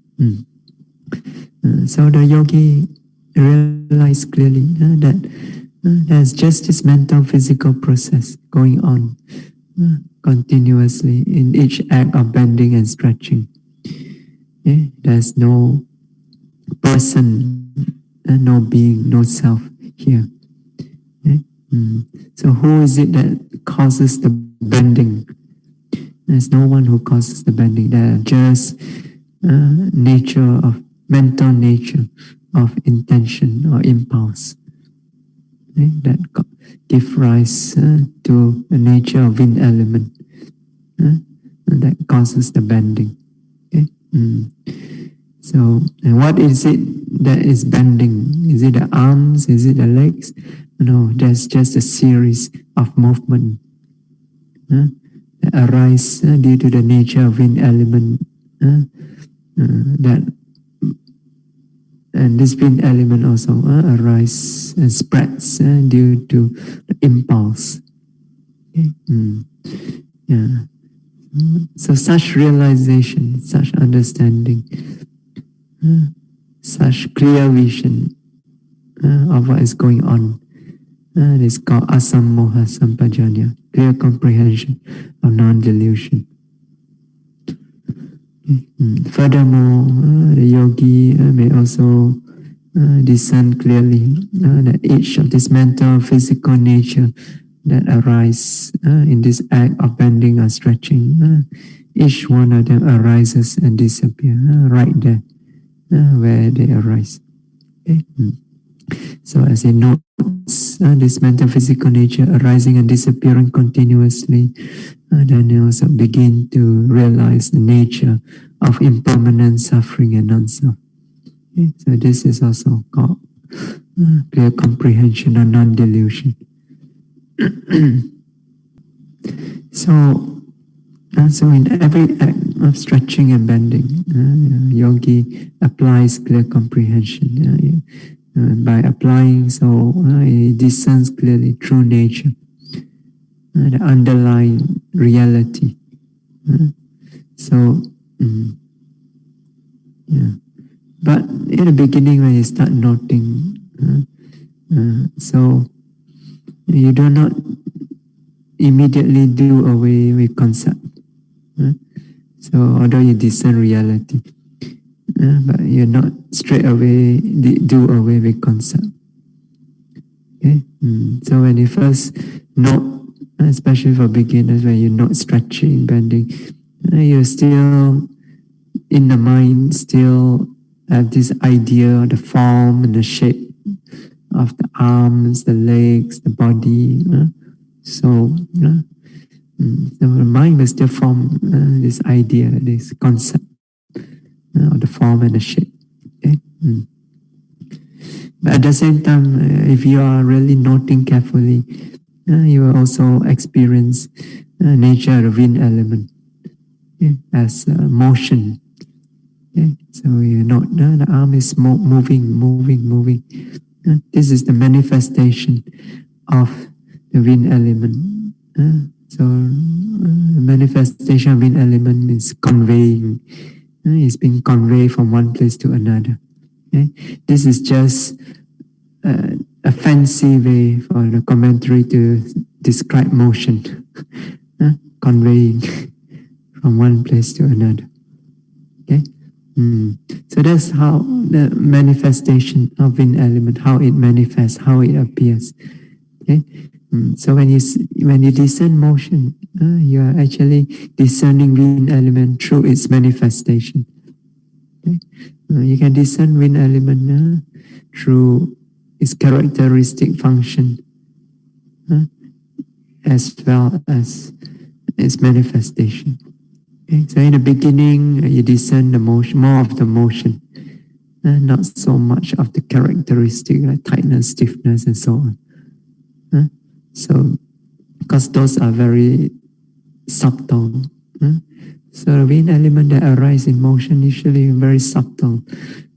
So the yogi realized clearly that there's just this mental physical process going on continuously in each act of bending and stretching. Okay? There's no person, no being, no self here. Okay? So who is it that causes the bending? There's no one who causes the bending. There are just nature of mental nature of intention or impulse. Okay? That give rise to the nature of wind element that causes the bending. Okay? So, and what is it that is bending? Is it the arms? Is it the legs? No, there's just a series of movement that arise due to the nature of wind element. That and this wind element also arises and spreads due to the impulse. Okay? Yeah. So such realization, such understanding, such clear vision of what is going on is called asammoha sampajanya, clear comprehension of non-delusion. Furthermore, the yogi may also discern clearly that each of this mental, physical nature that arise in this act of bending or stretching, each one of them arises and disappears right there where they arise. Okay? So as he notes this mental, physical nature arising and disappearing continuously, then you also begin to realize the nature of impermanent suffering and non-self. Okay? So this is also called clear comprehension of non-delusion. So in every act of stretching and bending, yogi applies clear comprehension. By applying, so he discerns clearly true nature, the underlying reality. But in the beginning, when you start noting, so you do not immediately do away with concept. So although you discern reality, but you're not straight away do away with concept. Okay? So when you first note, especially for beginners, when you're not stretching, bending, you're still in the mind, still have this idea of the form and the shape of the arms, the legs, the body. So the mind will still form this idea, this concept of the form and the shape. Okay? But at the same time, if you are really noting carefully, you will also experience nature of wind element as motion. So you note the arm is moving. This is the manifestation of the wind element. So manifestation of wind element means conveying. It's being conveyed from one place to another. This is just a fancy way for the commentary to describe motion, conveying from one place to another. Okay. So that's how the manifestation of wind element, how it manifests, how it appears. Okay. So when you discern motion, you are actually discerning wind element through its manifestation. Okay. You can discern wind element through its characteristic function, as well as its manifestation. Okay. So in the beginning, you discern the motion, more of the motion, not so much of the characteristic like tightness, stiffness, and so on. So, because those are very subtle. So the wind element that arise in motion usually very subtle.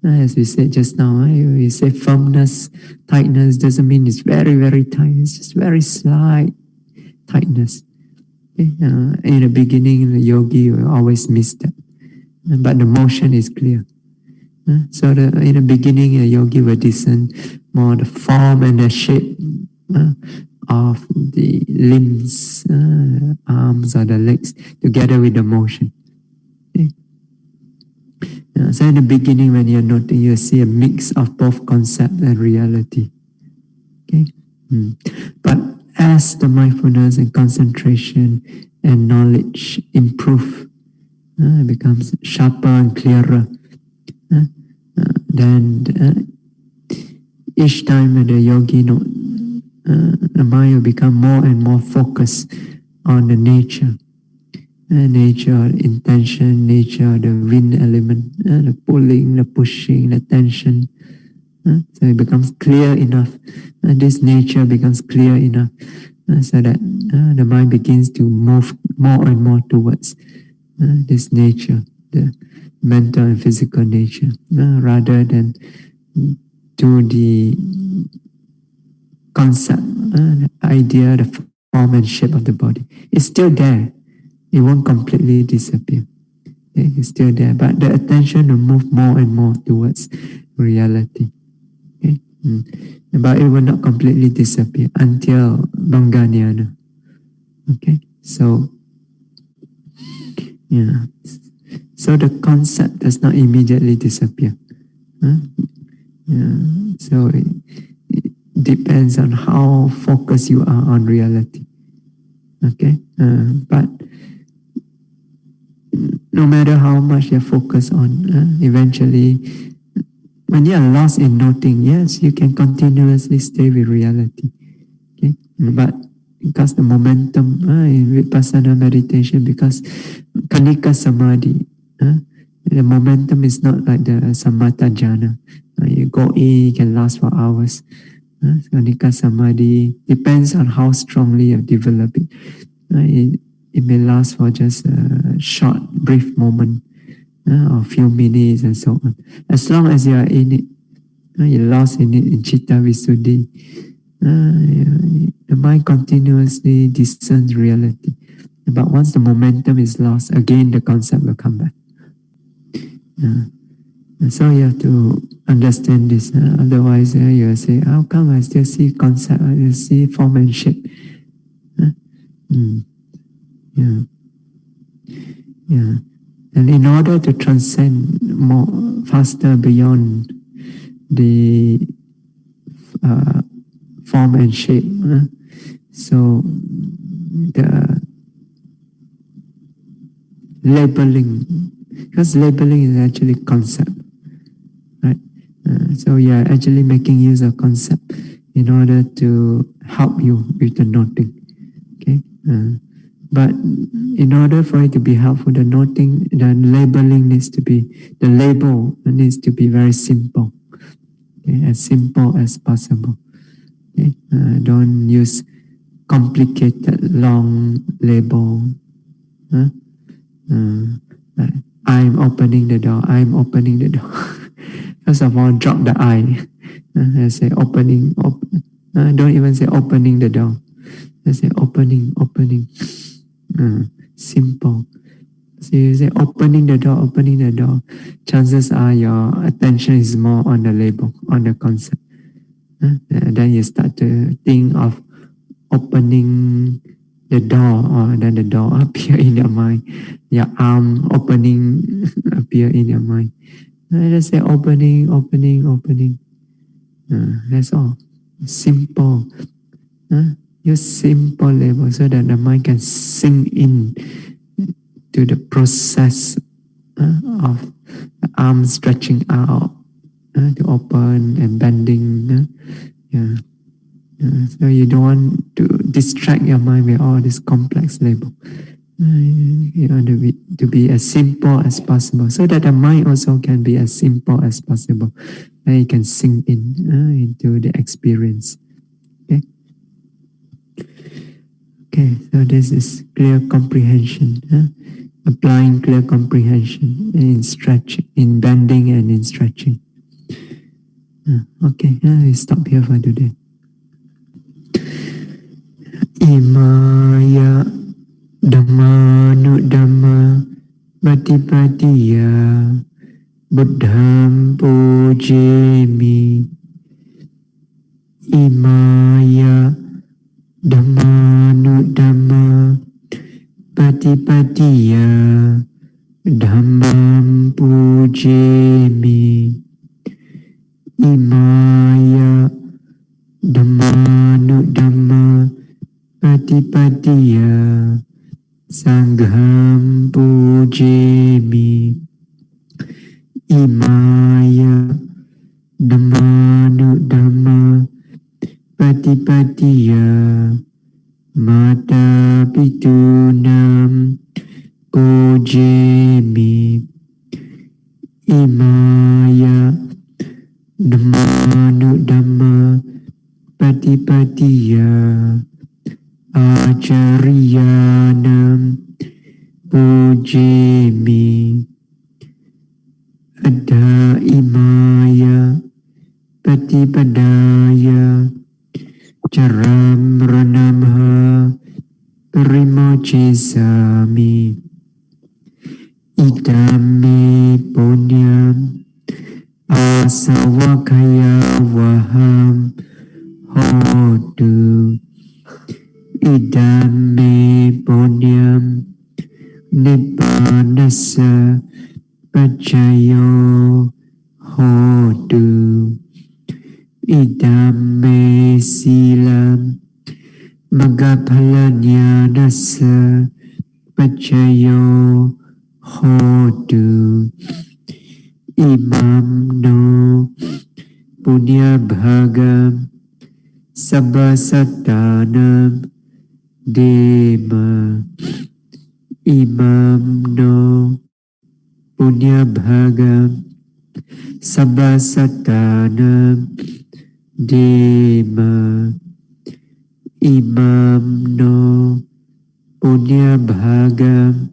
As we said just now, we say firmness, tightness doesn't mean it's very, very tight. It's just very slight tightness. Okay? In the beginning, the yogi will always miss that. But the motion is clear. So in the beginning, a yogi will discern more the form and the shape of the limbs, arms or the legs, together with the motion. Okay. So in the beginning, when you're noting, you see a mix of both concept and reality. Okay. But as the mindfulness and concentration and knowledge improve, it becomes sharper and clearer. Then each time the yogi the mind will become more and more focused on the nature, intention, nature, the wind element, the pulling, the pushing, the tension. So it becomes clear enough. This nature becomes clear enough so that the mind begins to move more and more towards this nature, the mental and physical nature, rather than to the concept, the idea, the form and shape of the body. It's still there. It won't completely disappear. Okay? It's still there, but the attention will move more and more towards reality. Okay? But it will not completely disappear until Banganyana. Okay? So, yeah. So the concept does not immediately disappear. Yeah. So it depends on how focused you are on reality. Okay? But no matter how much you're focused on, eventually, when you are lost in noting, yes, you can continuously stay with reality. Okay? But because the momentum in Vipassana meditation, because Kanika Samadhi, the momentum is not like the Samatha Jhana. You go in, you can last for hours. Kanika Samadhi depends on how strongly you develop it. It may last for just a short, brief moment, or a few minutes and so on. As long as you are in it, you're lost in it, in Chitta Visuddhi, the mind continuously discerns reality. But once the momentum is lost, again the concept will come back. So you have to understand this. Otherwise, you will say, how come I still see concept, I see form and shape? Yeah. And in order to transcend more faster beyond the form and shape, so the labeling, because labeling is actually concept, right? So you are actually making use of concept in order to help you with the noting. Okay. But in order for it to be helpful, the noting, the labeling needs to be, the label needs to be very simple. Okay? As simple as possible. Okay? Don't use complicated long label. Huh? I'm opening the door. I'm opening the door. First of all, drop the I. Say opening. Don't even say opening the door. Say opening, opening. Simple. So you say opening the door. Chances are your attention is more on the label, on the concept. Then you start to think of opening the door, or then the door appear in your mind. Your arm opening appear in your mind. Just say opening, opening, opening. That's all. Simple. Use simple label so that the mind can sink in to the process of the arm stretching out to open and bending. So you don't want to distract your mind with all this complex label. You want to be as simple as possible, so that the mind also can be as simple as possible, and it can sink in into the experience. Okay, so this is clear comprehension. Applying clear comprehension in stretching, in bending, and in stretching. Okay, we stop here for today. Imaya Dhammanu Dhamma Patipatiya Buddham Pujemi. Imaya Dhammanu Dhamma Patipatiya Dhammam Pujemi. Imaya Dhammanu Dhamma Patipatiya Sangham Pujemi. Imaya Dhammanu Dhamma Patipatiya Mata Pitunam Pujemi. Imaya Dhammanu Dhamma Patipatiya Acariyanam Pujemi. Adha Imaya Patipadaya Charam Ranamha Parimochisami. Idame Punyam Asawakaya Vaham Hotu. Idame Punyam Nibbanasa Pachayo Hotu. Idame Silam Magaphalanyanasa Pachayo Hotu. Imam no Punya Bhagam Sabbasatanam Dema. Imam no Punya Bhagam Sabbasatanam Dema. Imam no Punya Bhagam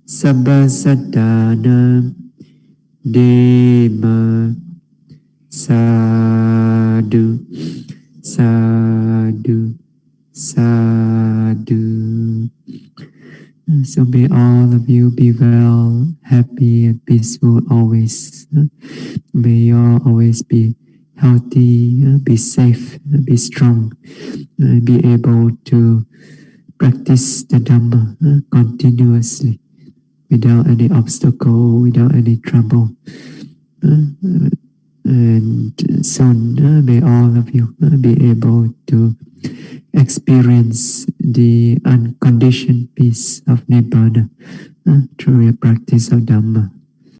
Sabbasatanam Dema. Sadhu, sadhu, sadhu. So may all of you be well, happy and peaceful always. May you all always be healthy, be safe, be strong, be able to practice the Dhamma continuously without any obstacle, without any trouble. And soon may all of you be able to experience the unconditioned peace of Nibbana through your practice of Dhamma.